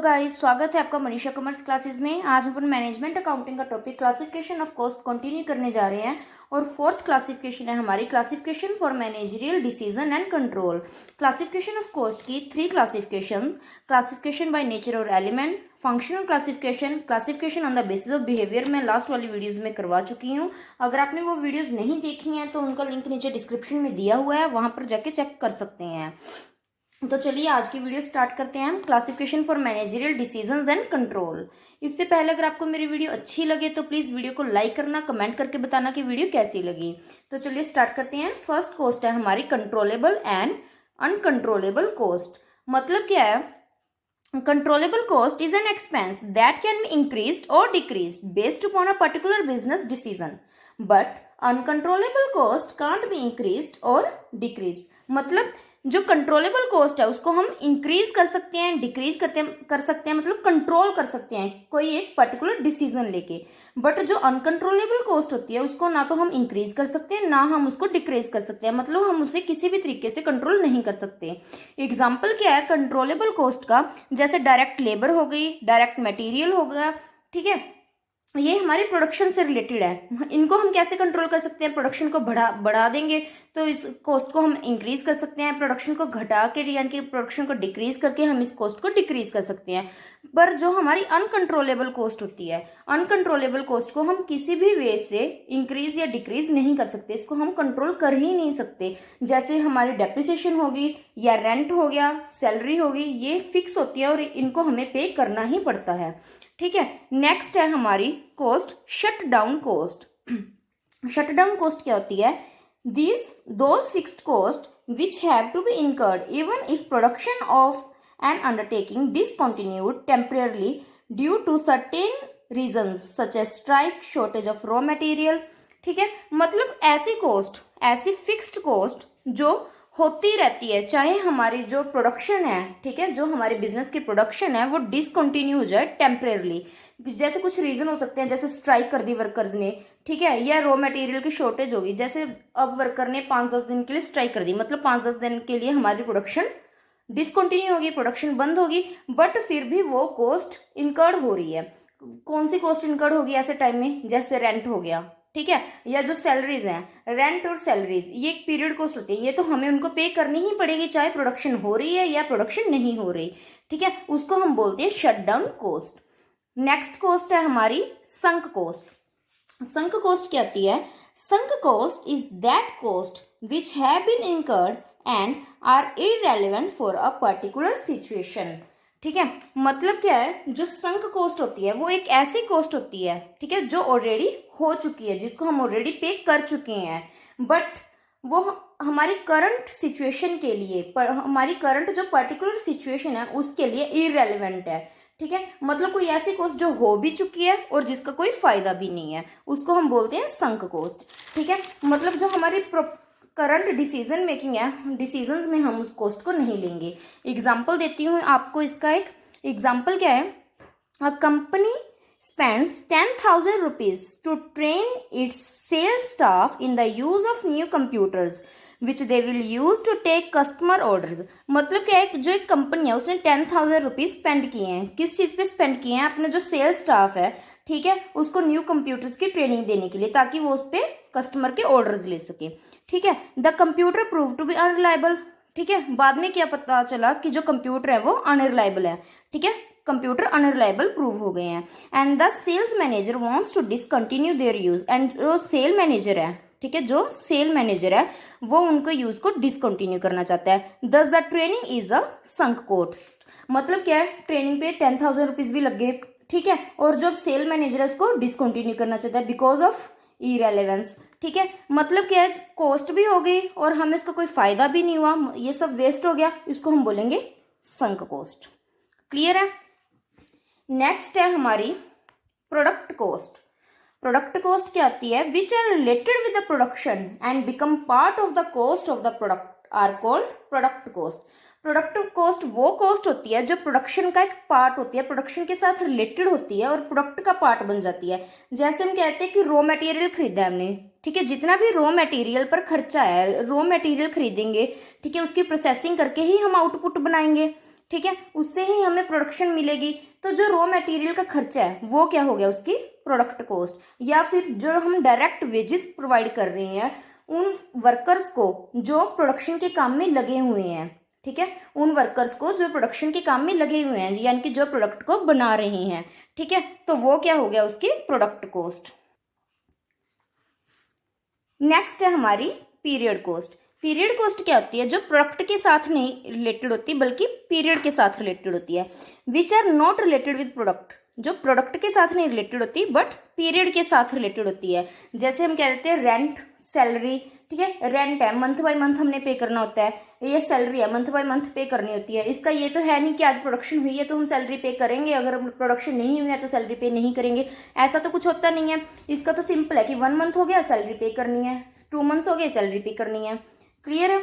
Guys, स्वागत है आपका मनीषा कॉमर्स क्लासेस में। आज अपन मैनेजमेंट अकाउंटिंग का topic classification of cost continue करने जा रहे हैं और फोर्थ क्लासिफिकेशन है हमारी classification for managerial decision and control. Classification of cost की 3 क्लासिफिकेशन: क्लासिफिकेशन बाय नेचर और element, functional classification, classification on the basis of behaviour मैं लास्ट वाली वीडियोस में करवा चुकी हूँ। अगर आपने वो वीडियोस नहीं देखी हैं तो उनका लिंक नीचे डिस्क्रिप्शन में दिया हुआ है, वहां पर जाके चेक कर सकते हैं। तो चलिए आज की वीडियो स्टार्ट करते हैं हम। Classification for managerial decisions and control. इससे पहले अगर आपको मेरी वीडियो अच्छी लगे तो प्लीज वीडियो को लाइक करना, कमेंट करके बताना कि वीडियो कैसी लगी। तो चलिए स्टार्ट करते हैं। फर्स्ट कॉस्ट है हमारी कंट्रोलेबल एंड अनकंट्रोलेबल कॉस्ट। मतलब क्या है? Controllable cost is an expense that can be increased और decreased based upon a particular business decision, but uncontrollable cost can't be increased और डिक्रीज्ड। मतलब जो कंट्रोलेबल कॉस्ट है उसको हम इंक्रीज कर सकते हैं, डिक्रीज कर सकते हैं, मतलब कंट्रोल कर सकते हैं कोई एक पर्टिकुलर डिसीजन लेके। बट जो अनकंट्रोलेबल कॉस्ट होती है उसको ना तो हम इंक्रीज कर सकते हैं ना हम उसको डिक्रीज कर सकते हैं, मतलब हम उसे किसी भी तरीके से कंट्रोल नहीं कर सकते। एग्जाम्पल क्या है कंट्रोलेबल कॉस्ट का? जैसे डायरेक्ट लेबर हो गई, डायरेक्ट मटेरियल हो गया, ठीक है, ये हमारी प्रोडक्शन से रिलेटेड है। इनको हम कैसे कंट्रोल कर सकते हैं? प्रोडक्शन को बढ़ा देंगे तो इस कॉस्ट को हम इंक्रीज कर सकते हैं, प्रोडक्शन को घटा के यानी कि प्रोडक्शन को डिक्रीज करके हम इस कॉस्ट को डिक्रीज कर सकते हैं। पर जो हमारी अनकंट्रोलेबल कॉस्ट होती है, अनकंट्रोलेबल कॉस्ट को हम किसी भी वे से इंक्रीज या डिक्रीज नहीं कर सकते, इसको हम कंट्रोल कर ही नहीं सकते। जैसे हमारी डेप्रिसिएशन होगी या रेंट हो गया, सैलरी होगी, ये फिक्स होती है और इनको हमें पे करना ही पड़ता है, ठीक है। नेक्स्ट है हमारी cost shut down cost. Shut down cost क्या होती है? Those fixed cost which have to be incurred even if production of an undertaking discontinued temporarily due to certain reasons such as strike, shortage of raw material, ठीक है। मतलब ऐसी cost, ऐसी fixed cost जो होती रहती है चाहे हमारी जो प्रोडक्शन है, ठीक है, जो हमारे बिजनेस की प्रोडक्शन है वो डिसकंटिन्यू हो जाए टेम्परेरली। जैसे कुछ रीजन हो सकते हैं, जैसे स्ट्राइक कर दी वर्कर्स ने, ठीक है, या रॉ मटेरियल की शॉर्टेज होगी। जैसे अब वर्कर ने 5-10 दिन के लिए स्ट्राइक कर दी, मतलब 5-10 दिन के लिए हमारी प्रोडक्शन डिसकंटिन्यू होगी, प्रोडक्शन बंद होगी, बट फिर भी वो कॉस्ट इनकर्ड हो रही है। कौन सी कॉस्ट इनकर्ड होगी ऐसे टाइम में? जैसे रेंट हो गया, ठीक है, या जो सैलरीज हैं, रेंट और सैलरीज ये एक पीरियड कॉस्ट होती है, ये तो हमें उनको पे करनी ही पड़ेगी चाहे प्रोडक्शन हो रही है या प्रोडक्शन नहीं हो रही, ठीक है। उसको हम बोलते हैं shut down cost. Next cost है हमारी संक कॉस्ट। संक कॉस्ट क्या होती है? Sunk cost is that cost which have been incurred and are irrelevant for a particular situation, ठीक है। मतलब क्या है? जो संक कॉस्ट होती है वो एक ऐसी कॉस्ट होती है, ठीक है, जो ऑलरेडी हो चुकी है, जिसको हम ऑलरेडी पे कर चुके हैं, बट वो हमारी करंट सिचुएशन के लिए, हमारी करंट जो पर्टिकुलर सिचुएशन है उसके लिए इररेलेवेंट है, ठीक है। मतलब कोई ऐसी कॉस्ट जो हो भी चुकी है और जिसका कोई फायदा भी नहीं है, उसको हम बोलते हैं संक कॉस्ट, ठीक है। मतलब जो हमारी करंट डिसीजन मेकिंग है, डिसीजंस में हम उस कॉस्ट को नहीं लेंगे। एग्जाम्पल देती हूँ आपको इसका। एक एग्जाम्पल क्या है? A company spends 10,000 rupees to train its sales staff in the use of new computers which they will use to take customer orders। मतलब क्या है? जो एक कंपनी है उसने 10,000 रुपीज स्पेंड किए हैं। किस चीज पे स्पेंड किए हैं? अपने जो सेल्स स्टाफ है, ठीक है, उसको न्यू कंप्यूटर्स की ट्रेनिंग देने के लिए, ताकि वो उस पे कस्टमर के ऑर्डर्स ले सके, ठीक है। The computer prove to be unreliable, ठीक है। बाद में क्या पता चला कि जो कंप्यूटर है वो अनरिलायबल है, ठीक है, कंप्यूटर अनरिलायबल प्रूव हो गए हैं। And the sales manager wants to discontinue their use. And जो सेल मैनेजर है, ठीक है, जो सेल मैनेजर है वो उनको यूज को डिसकंटिन्यू करना चाहता है। दस the training is a sunk cost. मतलब क्या है? ट्रेनिंग पे 10,000 रुपीज भी लग गए, ठीक है, और जो सेल मैनेजर है उसको डिसकंटिन्यू करना चाहता है बिकॉज ऑफ इरेलेवेंस, ठीक है। मतलब क्या है? कॉस्ट भी हो गई और हमें इसका कोई फायदा भी नहीं हुआ, ये सब वेस्ट हो गया, इसको हम बोलेंगे संक कॉस्ट। क्लियर है? नेक्स्ट है हमारी प्रोडक्ट कॉस्ट। प्रोडक्ट कॉस्ट क्या आती है? Which are related with the production and become part of the cost of the product are called product cost. Product cost वो कॉस्ट होती है जो प्रोडक्शन का एक पार्ट होती है, प्रोडक्शन के साथ रिलेटेड होती है और प्रोडक्ट का पार्ट बन जाती है। जैसे हम कहते हैं कि रॉ मटेरियल खरीदा हमने, ठीक है, जितना भी रॉ मटेरियल पर खर्चा है, रॉ मटेरियल खरीदेंगे, ठीक है, उसकी प्रोसेसिंग करके ही हम आउटपुट बनाएंगे, ठीक है, उससे ही हमें प्रोडक्शन मिलेगी। तो जो रॉ मटेरियल का खर्चा है वो क्या हो गया, उसकी प्रोडक्ट कॉस्ट। या फिर जो हम डायरेक्ट वेजेस प्रोवाइड कर रहे हैं उन वर्कर्स को जो प्रोडक्शन के काम में लगे हुए हैं, ठीक है, उन वर्कर्स को जो प्रोडक्शन के काम में लगे हुए हैं, यानी कि जो प्रोडक्ट को बना रहे हैं, ठीक है, तो वो क्या हो गया, उसकी प्रोडक्ट कॉस्ट। नेक्स्ट है हमारी पीरियड कॉस्ट। पीरियड कॉस्ट क्या होती है, जो प्रोडक्ट के साथ नहीं रिलेटेड होती बल्कि पीरियड के साथ रिलेटेड होती है। Which are not related with product, जो प्रोडक्ट के साथ नहीं रिलेटेड होती बट पीरियड के साथ रिलेटेड होती है। जैसे हम कह देते हैं रेंट, सैलरी, ठीक है, रेंट है मंथ बाय मंथ हमने पे करना होता है, ये सैलरी है मंथ बाय मंथ पे करनी होती है। इसका ये तो है नहीं कि आज प्रोडक्शन हुई है तो हम सैलरी पे करेंगे, अगर प्रोडक्शन नहीं हुई है तो सैलरी पे नहीं करेंगे, ऐसा तो कुछ होता नहीं है। इसका तो सिंपल है कि 1 मंथ हो गया सैलरी पे करनी है, 2 मंथ्स हो गए सैलरी पे करनी है। क्लियर है।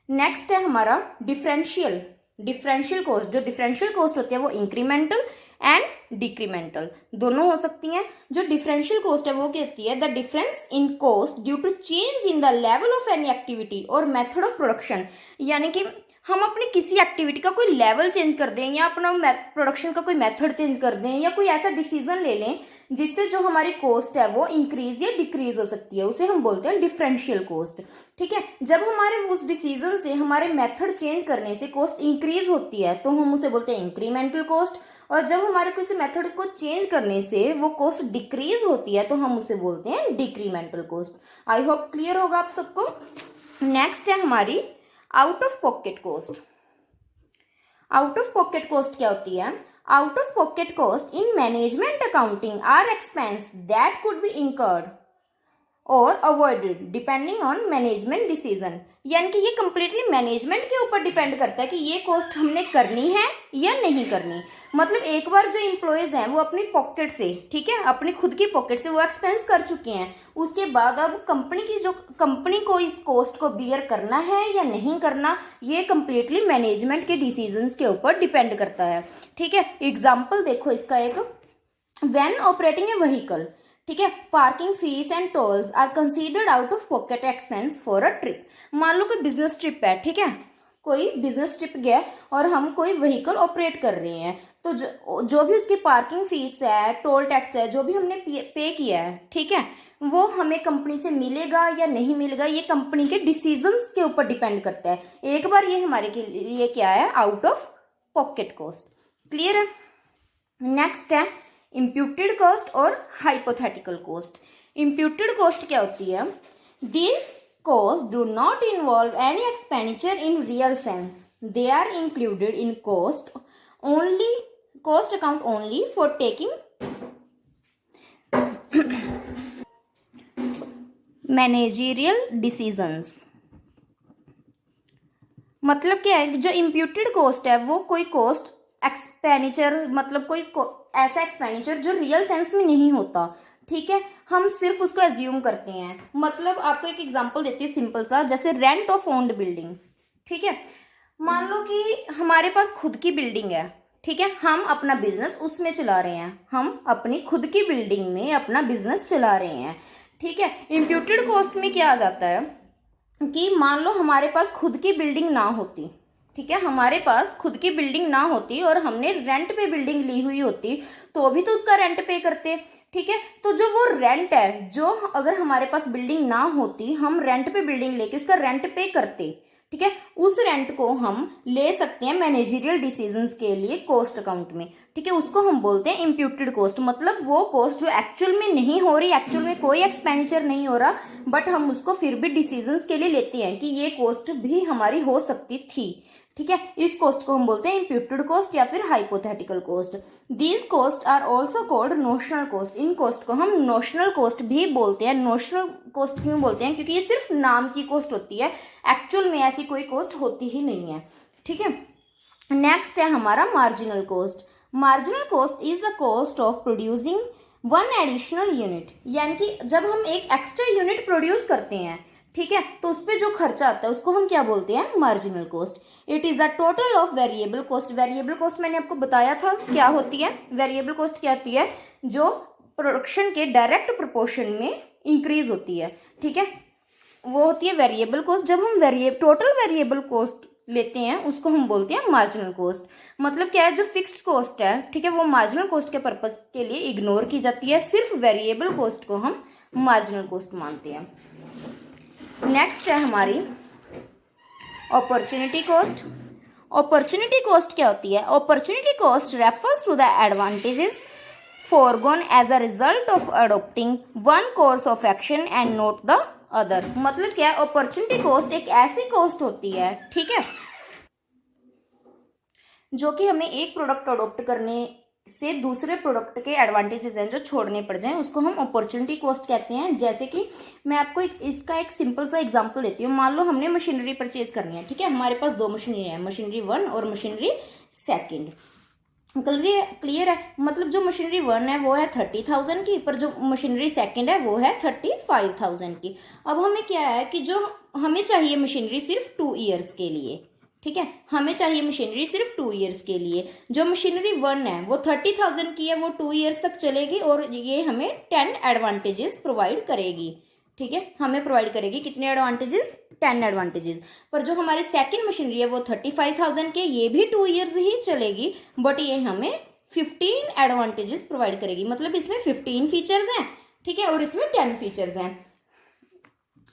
नेक्स्ट है हमारा डिफरेंशियल। डिफरेंशियल कॉस्ट, जो डिफरेंशियल कॉस्ट होती है वो इंक्रीमेंटल एंड डिक्रीमेंटल दोनों हो सकती हैं। जो डिफरेंशियल कॉस्ट है वो कहती है the difference in cost due to change in the level of any activity और मेथड ऑफ प्रोडक्शन, यानी कि हम अपनी किसी एक्टिविटी का कोई लेवल चेंज कर दें या अपना प्रोडक्शन का कोई मेथड चेंज कर दें या कोई ऐसा डिसीजन ले लें जिससे जो हमारी कॉस्ट है वो इंक्रीज या डिक्रीज हो सकती है, उसे हम बोलते हैं डिफरेंशियल कॉस्ट। ठीक है, जब हमारे उस डिसीजन से हमारे मेथड चेंज करने से कॉस्ट इंक्रीज होती है तो हम उसे बोलते हैं इंक्रीमेंटल कॉस्ट, और जब हमारे किसी मेथड को चेंज करने से वो कॉस्ट डिक्रीज होती है तो हम उसे बोलते हैं decremental cost. I hope clear होगा आप सबको। नेक्स्ट है हमारी out of pocket cost. Out of pocket cost क्या होती है? Out of pocket cost in management accounting are expense that could be incurred और avoided depending on management decision, यानी कि ये कंप्लीटली मैनेजमेंट के ऊपर डिपेंड करता है कि ये कॉस्ट हमने करनी है या नहीं करनी। मतलब एक बार जो इम्प्लॉयज हैं वो अपनी पॉकेट से, ठीक है, अपनी खुद की पॉकेट से वो एक्सपेंस कर चुके हैं, उसके बाद अब कंपनी को इस कॉस्ट को बियर करना है या नहीं करना, ये कंप्लीटली मैनेजमेंट के डिसीजंस के ऊपर डिपेंड करता है। ठीक है, एग्जाम्पल देखो इसका एक, व्हेन ऑपरेटिंग ए व्हीकल, ठीक है, parking fees and tolls are considered out of pocket expense for a trip. मान लो कोई बिजनेस ट्रिप है, ठीक है, कोई बिजनेस ट्रिप गया और हम कोई व्हीकल ऑपरेट कर रहे हैं, तो जो भी उसकी पार्किंग फीस है, टोल टैक्स है, जो भी हमने पे किया है, ठीक है, वो हमें कंपनी से मिलेगा या नहीं मिलेगा, ये कंपनी के डिसीजंस के ऊपर डिपेंड करता है। एक बार ये हमारे के लिए क्या है, out of pocket cost. Clear है। नेक्स्ट है इम्प्यूटेड कॉस्ट और हाइपोथेटिकल कॉस्ट। इम्प्यूटेड कॉस्ट क्या होती है? This costs do not involve any expenditure in real sense. They are included in cost account only for taking managerial decisions. मतलब क्या है, जो इम्प्यूटेड कॉस्ट है वो कोई कॉस्ट एक्सपेंडिचर, मतलब कोई ऐसा एक्सपेंडिचर जो रियल सेंस में नहीं होता, ठीक है, हम सिर्फ उसको एज्यूम करते हैं। मतलब आपको एक एग्जांपल देती हूँ सिंपल सा, जैसे रेंट ऑफ ओन्ड बिल्डिंग। ठीक है, मान लो कि हमारे पास खुद की बिल्डिंग है, ठीक है, हम अपना बिजनेस उसमें चला रहे हैं, हम अपनी खुद की बिल्डिंग में अपना बिजनेस चला रहे हैं। ठीक है, इम्प्यूटेड कॉस्ट में क्या आ जाता है कि मान लो हमारे पास खुद की बिल्डिंग ना होती, ठीक है, हमारे पास खुद की बिल्डिंग ना होती और हमने रेंट पे बिल्डिंग ली हुई होती तो भी तो उसका रेंट पे करते। ठीक है, तो जो वो रेंट है, जो अगर हमारे पास बिल्डिंग ना होती हम रेंट पे बिल्डिंग लेके उसका रेंट पे करते, ठीक है, उस रेंट को हम ले सकते हैं मैनेजरियल डिसीजंस के लिए कॉस्ट अकाउंट में। ठीक है, उसको हम बोलते हैं इम्प्यूटेड कॉस्ट। मतलब वो कॉस्ट जो एक्चुअल में नहीं हो रही, एक्चुअल में कोई एक्सपेंडिचर नहीं हो रहा, बट हम उसको फिर भी डिसीजंस के लिए लेते हैं कि ये कॉस्ट भी हमारी हो सकती थी। ठीक है, इस कॉस्ट को हम बोलते हैं इम्प्यूटेड कॉस्ट या फिर hypothetical cost. These cost are also called notional cost. इन कॉस्ट को हम नोशनल कॉस्ट भी बोलते हैं। नोशनल कॉस्ट क्यों बोलते हैं? क्योंकि ये सिर्फ नाम की कॉस्ट होती है, एक्चुअल में ऐसी कोई कॉस्ट होती ही नहीं है। ठीक है, नेक्स्ट है हमारा marginal cost. Marginal cost is the cost of producing one additional unit, यानी कि जब हम एक एक्स्ट्रा यूनिट प्रोड्यूस करते हैं, ठीक है, तो उस पर जो खर्चा आता है उसको हम क्या बोलते हैं? Marginal cost. It is the total of variable cost. Variable cost मैंने आपको बताया था क्या होती है। वेरिएबल कॉस्ट क्या होती है? जो प्रोडक्शन के डायरेक्ट प्रोपोर्शन में इंक्रीज होती है, ठीक है, वो होती है वेरिएबल कॉस्ट। जब हम टोटल वेरिएबल कॉस्ट लेते हैं उसको हम बोलते हैं मार्जिनल कॉस्ट। मतलब क्या है, जो फिक्स्ड कॉस्ट है, ठीक है, वो मार्जिनल कॉस्ट के पर्पस के लिए इग्नोर की जाती है, सिर्फ वेरिएबल कॉस्ट को हम मार्जिनल कॉस्ट मानते हैं। नेक्स्ट है हमारी अपॉर्चुनिटी कॉस्ट। अपॉर्चुनिटी कॉस्ट क्या होती है? Opportunity cost refers to the advantages foregone as a result of adopting one course of action and not the other। मतलब क्या है, अपॉर्चुनिटी कॉस्ट एक ऐसी कॉस्ट होती है, ठीक है, जो कि हमें एक प्रोडक्ट अडोप्ट करने से दूसरे प्रोडक्ट के एडवांटेजेस हैं जो छोड़ने पड़ जाएं, उसको हम अपॉर्चुनिटी कॉस्ट कहते हैं। जैसे कि मैं आपको इसका एक सिंपल सा एग्जांपल देती हूँ। मान लो हमने मशीनरी परचेज करनी है, ठीक है, हमारे पास 2 मशीनरी है, मशीनरी 1 और मशीनरी 2। क्लियर है? मतलब जो मशीनरी 1 है वो है 30,000 की, पर जो मशीनरी 2 है वो है 35,000 की। अब हमें क्या है कि जो हमें चाहिए मशीनरी सिर्फ 2 ईयर्स के लिए, ठीक है, हमें चाहिए मशीनरी सिर्फ 2 ईयर्स के लिए। जो मशीनरी 1 है वो 30,000 की है, वो 2 ईयर्स तक चलेगी और ये हमें 10 एडवांटेजेस प्रोवाइड करेगी, ठीक है, हमें प्रोवाइड करेगी कितने एडवांटेजेस? 10 एडवांटेजेस। पर जो हमारी सेकंड मशीनरी है वो 35,000 के, ये भी 2 ईयर्स ही चलेगी, बट ये हमें 15 एडवांटेजेस प्रोवाइड करेगी। मतलब इसमें 15 फीचर्स हैं, ठीक है, और इसमें 10 फीचर्स हैं।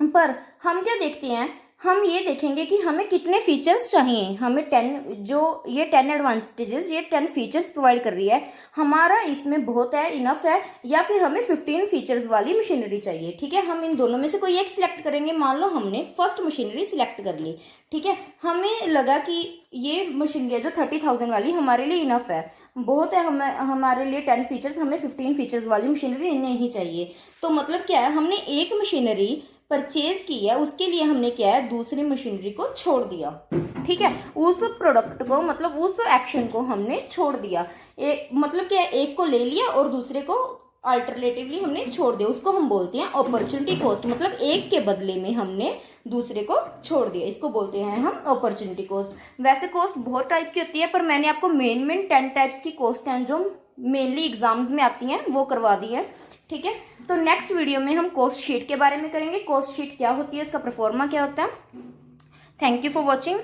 पर हम क्या देखते हैं, हम ये देखेंगे कि हमें कितने फीचर्स चाहिए। हमें 10 जो ये 10 एडवांटेजेस, ये 10 फीचर्स प्रोवाइड कर रही है, हमारा इसमें बहुत है, इनफ है, या फिर हमें 15 फीचर्स वाली मशीनरी चाहिए, ठीक है। हम इन दोनों में से कोई एक सिलेक्ट करेंगे। मान लो हमने फर्स्ट मशीनरी सिलेक्ट कर ली, ठीक है, हमें लगा कि ये मशीनरी जो 30,000 वाली हमारे लिए इनफ है, बहुत है, हमारे लिए 10 फीचर्स, हमें 15 फीचर्स वाली मशीनरी नहीं चाहिए। तो मतलब क्या है, हमने एक मशीनरी परचेज की है, उसके लिए हमने क्या है, दूसरी मशीनरी को छोड़ दिया, ठीक है, उस प्रोडक्ट को, मतलब उस एक्शन को हमने छोड़ दिया। मतलब क्या है, एक को ले लिया और दूसरे को अल्टरनेटिवली हमने छोड़ दिया, उसको हम बोलते हैं अपॉर्चुनिटी कॉस्ट। मतलब एक के बदले में हमने दूसरे को छोड़ दिया, इसको बोलते हैं हम अपॉर्चुनिटी कॉस्ट। वैसे कॉस्ट बहुत टाइप की होती है, पर मैंने आपको मेन 10 टाइप्स की कॉस्ट हैं जो मेनली एग्जाम्स में आती हैं वो करवा दी है, ठीक है। तो नेक्स्ट वीडियो में हम कॉस्ट शीट के बारे में करेंगे, कॉस्ट शीट क्या होती है, इसका परफॉर्मा क्या होता है। Thank you for watching.